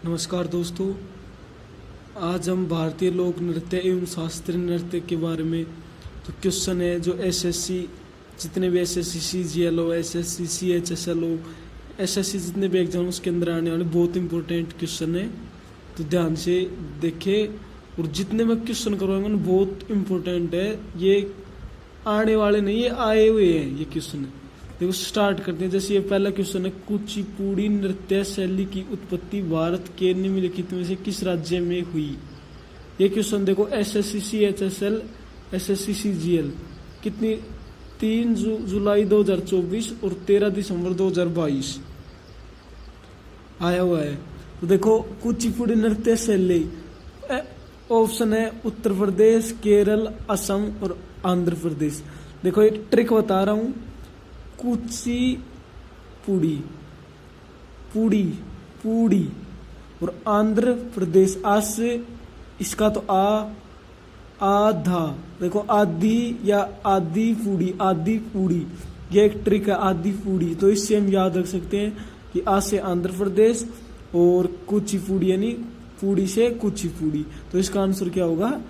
नमस्कार दोस्तों, आज हम भारतीय लोक नृत्य एवं शास्त्रीय नृत्य के बारे में तो क्वेश्चन है जो एसएससी जितने भी एसएससी सीजीएल हो, एसएससी सीएचएसएल हो, एसएससी जितने भी एग्जाम उसके अंदर आने वाले बहुत इंपॉर्टेंट क्वेश्चन है। तो ध्यान से देखें और जितने मैं क्वेश्चन करवाऊंगा ना बहुत इंपॉर्टेंट है। ये आने वाले नहीं, ये आए हुए हैं ये क्वेश्चन। देखो स्टार्ट करते हैं। जैसे ये पहला क्वेश्चन है, कुचिपुड़ी नृत्य शैली की उत्पत्ति भारत के निम्नलिखित में से किस राज्य में हुई। ये क्वेश्चन देखो एसएससी सीएचएसएल, एसएससी सीजीएल कितनी 3 जुलाई 2024 और 13 दिसंबर 2022 आया हुआ है। तो देखो कुचिपुड़ी नृत्य शैली ऑप्शन है उत्तर प्रदेश, केरल, असम और आंध्र प्रदेश। देखो एक ट्रिक बता रहा हूं, कुचिपुड़ी पुड़ी पूड़ी और आंध्र प्रदेश आज से इसका तो आधा। देखो आदि या आदि पूड़ी ये एक ट्रिक है, आदि पूड़ी। तो इससे हम याद रख सकते हैं कि आज से आंध्र प्रदेश और कुचिपुड़ी यानी पूड़ी से कुचिपुड़ी। तो इसका आंसर क्या होगा,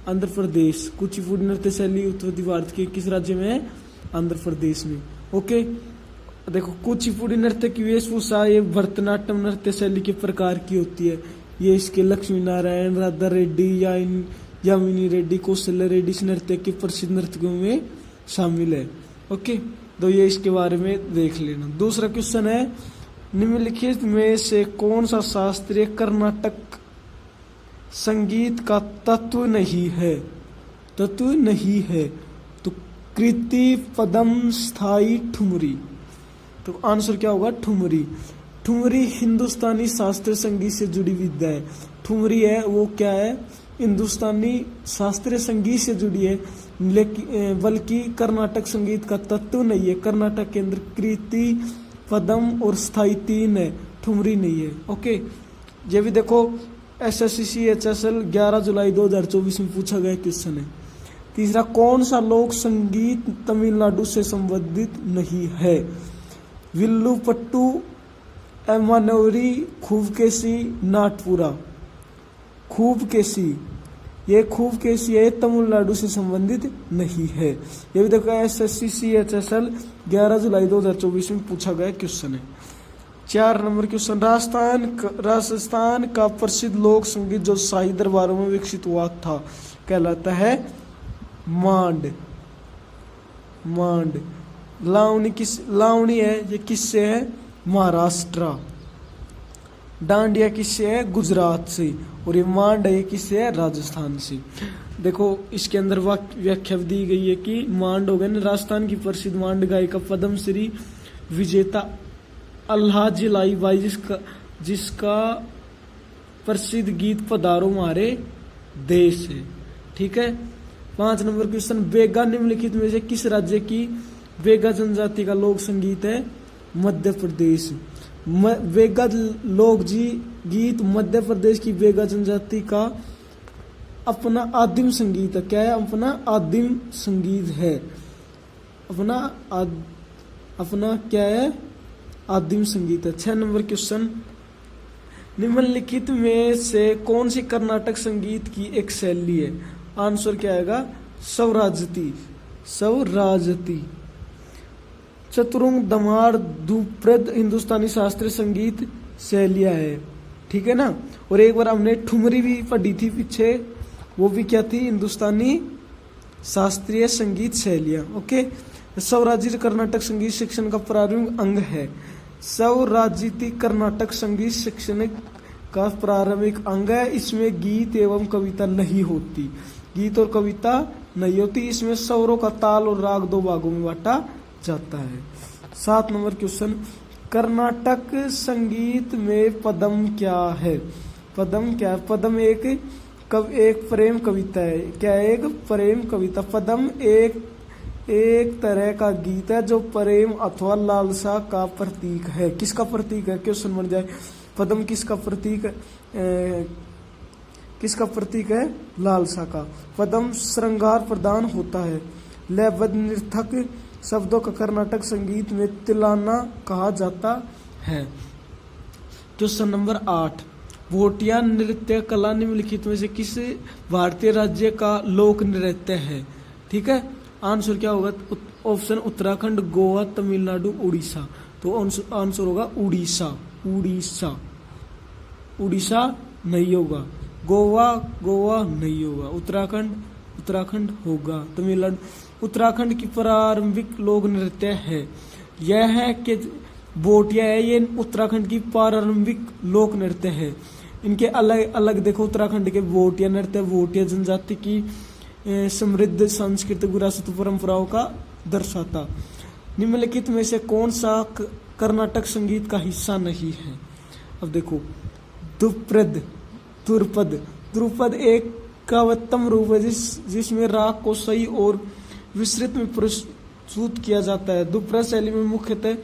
आंध्र प्रदेश। कुचिपुड़ी नृत्य शैली उत्पत्ति भारत के किस राज्य में है, आंध्र प्रदेश में। ओके, देखो कुचिपुड़ी नृत्य की वेशभूषा ये भरतनाट्यम नृत्य शैली के प्रकार की होती है। ये इसके लक्ष्मी नारायण, राधा रेड्डी या यामिनी रेड्डी, कौशल्या रेड्डी इस नृत्य के प्रसिद्ध नर्तकों में शामिल है। ओके, तो ये इसके बारे में देख लेना। दूसरा क्वेश्चन है, निम्नलिखित में से कौन सा शास्त्रीय कर्नाटक संगीत का तत्व नहीं है। तो कृति, पदम, स्थाई, ठुमरी। तो आंसर क्या होगा, ठुमरी। ठुमरी हिंदुस्तानी शास्त्रीय संगीत से जुड़ी विद्या है। ठुमरी है वो क्या है, हिंदुस्तानी शास्त्रीय संगीत से जुड़ी है, लेकिन बल्कि कर्नाटक संगीत का तत्व नहीं है। कर्नाटक के अंदर कृति, पदम और स्थाई 3 है, ठुमरी नहीं है। ओके, ये भी देखो एसएससी सीएचएसएल 11 जुलाई 2024 में पूछा गया क्वेश्चन है। तीसरा, कौन सा लोक संगीत तमिलनाडु से संबंधित नहीं है। विल्लुपट्टू, एमानोरी, खूबकेसी, नाटपुरा। खूबकेसी, ये खूबकेसी है तमिलनाडु से संबंधित नहीं है। ये भी देखो एसएससी सीएचएसएल 11 जुलाई 2024 में पूछा गया क्वेश्चन है। 4 नंबर क्वेश्चन, राजस्थान का प्रसिद्ध लोक संगीत जो शाही दरबारों में विकसित हुआ था कहलाता है मांड। लावणी है ये किससे है, महाराष्ट्र। डांडिया किससे है, गुजरात से। और ये मांड है किससे है, राजस्थान से। देखो इसके अंदर व्याख्या दी गई है कि मांड हो गए राजस्थान की प्रसिद्ध मांड गायिका पद्मश्री विजेता अल्हाज लाई बाई जिसका प्रसिद्ध गीत पधारो हमारे देश है। ठीक है। 5 नंबर क्वेश्चन, बेगा निम्नलिखित में से किस राज्य की बेगा जनजाति का लोक संगीत है, मध्य प्रदेश। बेगा लोक गीत मध्य प्रदेश की बेगा जनजाति का अपना आदिम संगीत है। क्या है, अपना आदिम संगीत है। अपना क्या है, आदिम संगीत है। 6 नंबर क्वेश्चन, निम्नलिखित में से कौन सी कर्नाटक संगीत की एक शैली है। आंसर क्या आएगा, स्वराजती। चतुरंग, दमार, धूप्रद हिंदुस्तानी शास्त्रीय संगीत शैलियां है। ठीक है ना। और एक बार हमने ठुमरी भी पढ़ी थी पीछे, वो भी क्या थी, हिंदुस्तानी शास्त्रीय संगीत शैलियां। ओके, स्वराजित कर्नाटक संगीत शिक्षण का प्रारंभिक अंग है। स्वराजित कर्नाटक संगीत शिक्षण का प्रारंभिक अंग है। इसमें गीत एवं कविता नहीं होती, गीत और कविता नहीं होती। इसमें स्वरों का ताल और राग 2 भागों में बांटा जाता है। 7 नंबर क्वेश्चन, कर्नाटक संगीत में पदम क्या है। पदम क्या है, पदम एक प्रेम कविता है। क्या है, एक प्रेम कविता। पदम एक तरह का गीत है जो प्रेम अथवा लालसा का प्रतीक है। किसका प्रतीक है, क्वेश्चन बन जाए। पदम किसका प्रतीक है, लालसा का। पदम श्रृंगार प्रदान होता है। लयबद्ध नृत्यक शब्दों का कर्नाटक संगीत में तिलाना कहा जाता है। क्वेश्चन नंबर 8, भोटिया नृत्य कला निम्नलिखित में से किस भारतीय राज्य का लोक नृत्य है? ठीक है, आंसर क्या होगा? ऑप्शन उत्तराखंड, गोवा, तमिलनाडु, उड़ीसा। तो आंसर होगा उड़ीसा। उड़ीसा, उड़ीसा नहीं होगा। गोवा नहीं होगा। उत्तराखंड होगा। तमिलनाडु, उत्तराखंड की प्रारंभिक लोक नृत्य है यह है कि भोटिया है, ये उत्तराखंड की प्रारंभिक लोक नृत्य है। इनके अलग अलग देखो, उत्तराखंड के भोटिया नृत्य भोटिया जनजाति की समृद्ध सांस्कृतिक विरासत परंपराओं का दर्शाता। निम्नलिखित में से कौन सा कर्नाटक संगीत का हिस्सा नहीं है? अब देखो, ध्रुपद एक काव्यतम रूप है जिसमें राग को सही और विस्तृत में प्रस्तुत किया जाता है। ध्रुपद शैली में मुख्यतः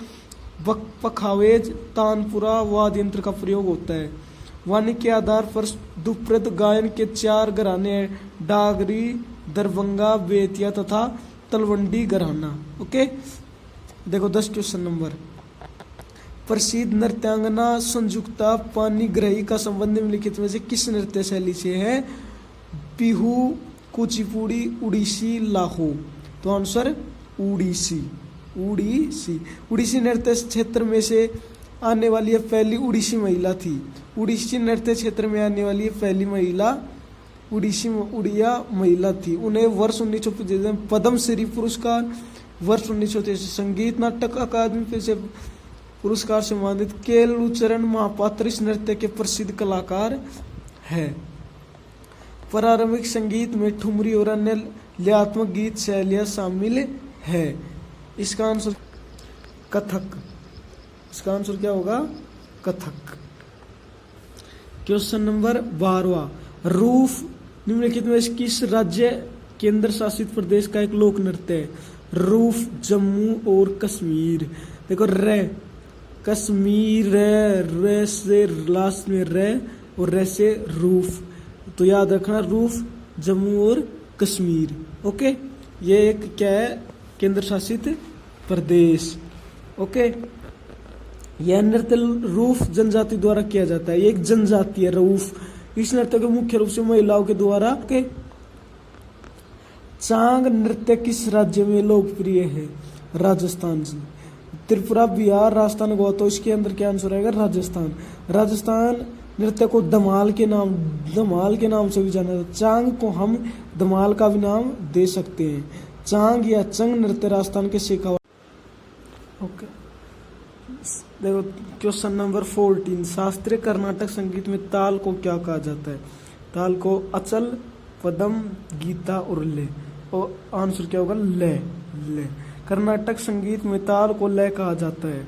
पखावेज, तानपुरा वाद्य यंत्र का प्रयोग होता है। वाणी के आधार पर ध्रुपद गायन के 4 घराने हैं: डागरी, दरभंगा, बेतिया तथा तलवंडी घराना। ओके, देखो 10 क्वेश्चन नंबर। प्रसिद्ध नृत्यांगना संयुक्ता पाणिग्राही का संबंध निम्नलिखित में से किस नृत्य शैली से है? बिहू, कुचिपुड़ी, उड़ीसी, लाहो। तो आंसर उड़ीसी। उड़ीसी नृत्य क्षेत्र में से आने वाली यह पहली उड़ीसी महिला थी। उड़ीसी नृत्य क्षेत्र में आने वाली पहली महिला उड़िया महिला थी। उन्हें वर्ष 1950 में पद्मश्री पुरस्कार, वर्ष 1983 संगीत नाटक अकादमी से पुरस्कार से सम्मानित। केलुचरण महापात्र इस नृत्य के प्रसिद्ध कलाकार है। प्रारंभिक संगीत में ठुमरी और अन्य लयात्मक गीत शैलियां शामिल है। इसका आंसर कथक। इसका आंसर क्या होगा? कथक। Question number 12। रूफ निम्नलिखित में से किस राज्य केंद्र शासित प्रदेश का एक लोक नृत्य है? रूफ जम्मू और कश्मीर। देखो, रे कश्मीर, रे से लास्ट में रे और रे से रूफ। तो याद रखना, रूफ जम्मू और कश्मीर। ओके, ये एक क्या है? केंद्र शासित प्रदेश। ओके, यह नृत्य रूफ जनजाति द्वारा किया जाता है। ये एक जनजाति है रूफ। इस नृत्य को मुख्य रूप से महिलाओं के द्वारा के चांग नृत्य किस राज्य में लोकप्रिय है? राजस्थान जी। त्रिपुरा, बिहार, राजस्थान, गोवा। तो इसके अंदर क्या आंसर आएगा? राजस्थान। राजस्थान नृत्य को धमाल के नाम से भी जाना जाता है। चांग को हम धमाल का भी नाम दे सकते हैं। चांग या चंग नृत्य राजस्थान के शेखावाटी। ओके, देखो क्वेश्चन नंबर 14। शास्त्रीय कर्नाटक संगीत में ताल को क्या कहा जाता है? ताल को अचल, पदम, गीता और लय। और आंसर क्या होगा? लय। कर्नाटक संगीत में ताल को लय कहा जाता है।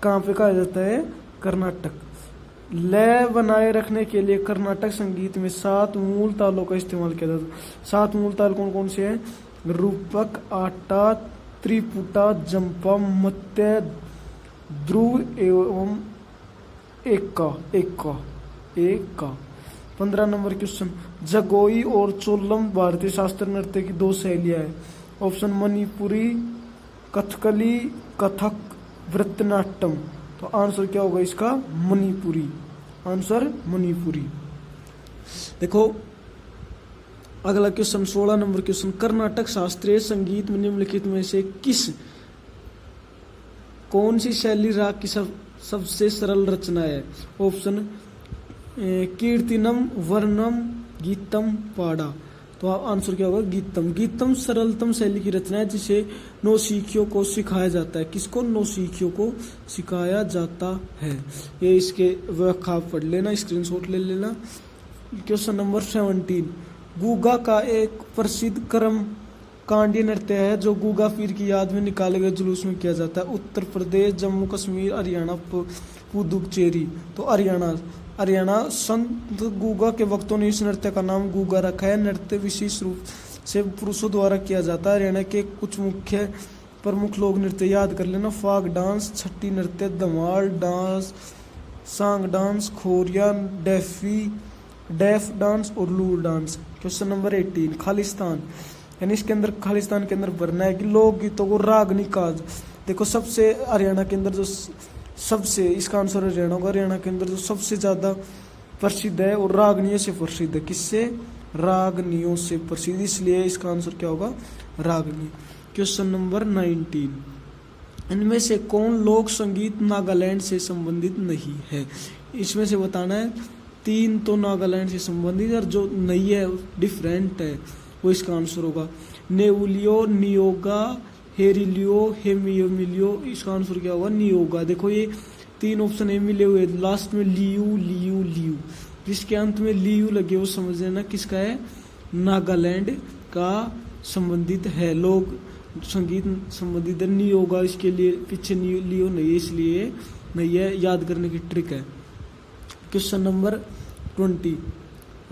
कहाँ पे कहा जाता है? कर्नाटक। लय बनाए रखने के लिए कर्नाटक संगीत में 7 मूल तालों का इस्तेमाल किया जाता है। 7 मूल ताल कौन कौन से हैं? रूपक, आटा, त्रिपुटा, जंपा, मत्य, ध्रुव एवं एक का। 15 नंबर क्वेश्चन। जगोई और चोलम भारतीय शास्त्रीय नृत्य की 2 शैलियां हैं। ऑप्शन मणिपुरी, कथकली, कथक, भरतनाट्यम। तो आंसर क्या होगा इसका? मणिपुरी। आंसर मणिपुरी। देखो अगला क्वेश्चन 16 नंबर क्वेश्चन। कर्नाटक शास्त्रीय संगीत में निम्नलिखित में से कौन सी शैली राग की सबसे सरल रचना है? ऑप्शन कीर्तनम, वर्णम, गीतम, पाड़ा। तो आंसर क्या होगा? गीतम। गीतम सरलतम शैली की रचना है जिसे नौसिखियों को सिखाया जाता है। किसको? नौसिखियों को सिखाया जाता है। ये इसके व्याख्या पढ़ लेना, स्क्रीनशॉट ले लेना। Question number 17। गुगा का एक प्रसिद्ध कर्म कांडी नृत्य है जो गुगा पीर की याद में निकाले गए जुलूस में किया जाता है। उत्तर प्रदेश, जम्मू कश्मीर, हरियाणा, पुदुचेरी। तो हरियाणा संत गुगा के भक्तों ने इस नृत्य का नाम गुगा रखा है। नृत्य विशेष रूप से पुरुषों द्वारा किया जाता है। हरियाणा के कुछ मुख्य प्रमुख लोक नृत्य याद कर लेना। फाग डांस, छट्टी नृत्य, धमाल डांस, सांग डांस, खोरिया, डेफ डांस और लूर डांस। Question number 18। खालिस्तान यानी इसके अंदर खालिस्तान के अंदर भरना है कि लोकगीतों को रागनी कहा। देखो सबसे हरियाणा के अंदर जो सबसे, इसका आंसर हरियाणा होगा। हरियाणा के अंदर जो सबसे ज्यादा प्रसिद्ध है और रागनियों से प्रसिद्ध है। किससे? रागनियों से प्रसिद्ध, इसलिए इसका आंसर क्या होगा? रागनी। क्वेश्चन नंबर 19, इनमें से कौन लोक संगीत नागालैंड से संबंधित नहीं है? इसमें से बताना है। 3 तो नागालैंड से संबंधित और जो नहीं है डिफरेंट है वो इसका आंसर होगा। नेवुलियो, नियोगा, हेरिलियो, हेमियोमिलियो, इसका आंसर क्या होगा? नियोगा। देखो ये 3 ऑप्शन है मिले हुए, लास्ट में लियू लियू लियू, जिसके अंत में लियू लगे वो समझ लेना किसका है? नागालैंड का संबंधित है, लोग संगीत संबंधित है। नियोगा इसके लिए पीछे लियो नहीं है, इसलिए नहीं है, याद करने की ट्रिक है। क्वेश्चन नंबर 20,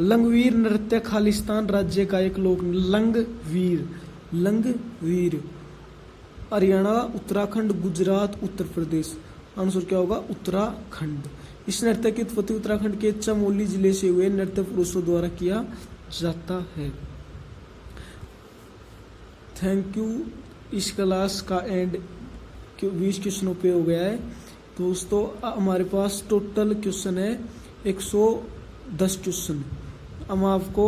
लंगवीर नृत्य खालिस्तान राज्य का एक लोक। लंगवीर, लंगवीर हरियाणा, उत्तराखंड, गुजरात, उत्तर प्रदेश। आंसर क्या होगा? उत्तराखंड। इस नृत्य की उत्पत्ति उत्तराखंड के चमोली जिले से हुए नृत्य पुरुषों द्वारा किया जाता है। Thank you. इस क्लास का एंड 20 क्वेश्चनों पे हो गया है दोस्तों। हमारे पास टोटल क्वेश्चन है 110 क्वेश्चन। हम आपको